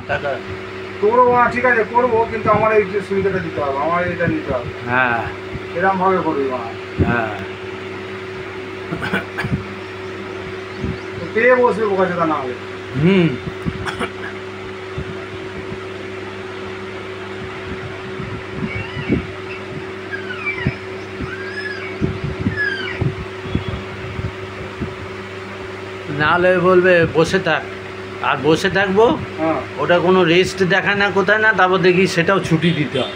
টাকা তোরও ঠিক আছে করবো, কিন্তু আমার এই যে সুবিধাটা দিতে হবে, আমার এটা নিতে হবে। হ্যাঁ এরকম ভাবে করবি মা, হ্যাঁ পেয়ে বসবে বোকা যেটা না হলে। হুম নাহলে বলবে বসে থাক, আর বসে থাকবো হ্যাঁ ওটা কোনো রেস্ট দেখায় না কোথায় না, তারপর দেখি সেটাও ছুটি দিতে হয়।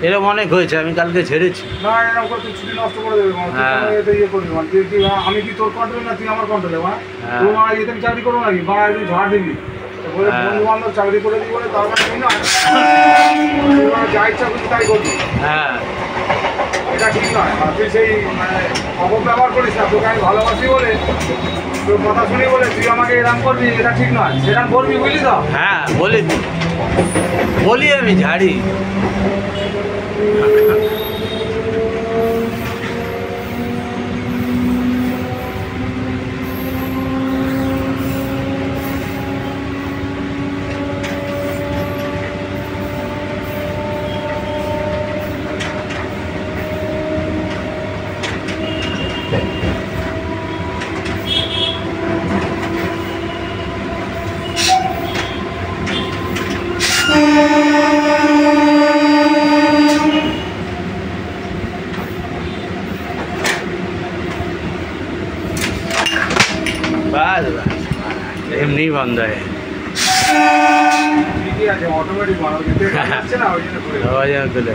এরকম অনেক হয়েছে, আমি কালকে ঝেড়েছি। না এরকম করে তুই ছুটি নষ্ট করে দেবে মা, তুই হ্যাঁ। কোনো এতে ইয়ে করবি মা, তুই কি আমি কি তোর কন্ট্রোলে না তুই আমার কন্ট্রোলে মা? হ্যাঁ। তোর মা ইয়েতে আমি চাকরি করবো নাকি? মা একদিন ঝাড় দিবি বলে হ্যাঁ। বন্ধু বান্ধব চাকরি করে দিই বলে তার মানে তুই না যা ইচ্ছা করবি তাই করবি, হ্যাঁ এটা ঠিক নয়। আর তুই সেই মানে অপব্যবহার করিস না, তোকে আমি ভালোবাসি বলে, তোর কথা শুনি বলে তুই আমাকে এরকম করবি, এটা ঠিক নয়। সেরকম করবি বুঝলি তো? হ্যাঁ বলি আমি ঝাড়ি। বাস বাস এমনি বন্ধ হয়। ঠিকই আছে, অটোমেটিক মানুষ যেতে পারছে না ওই জন্য করে। সবাই যেন তুলে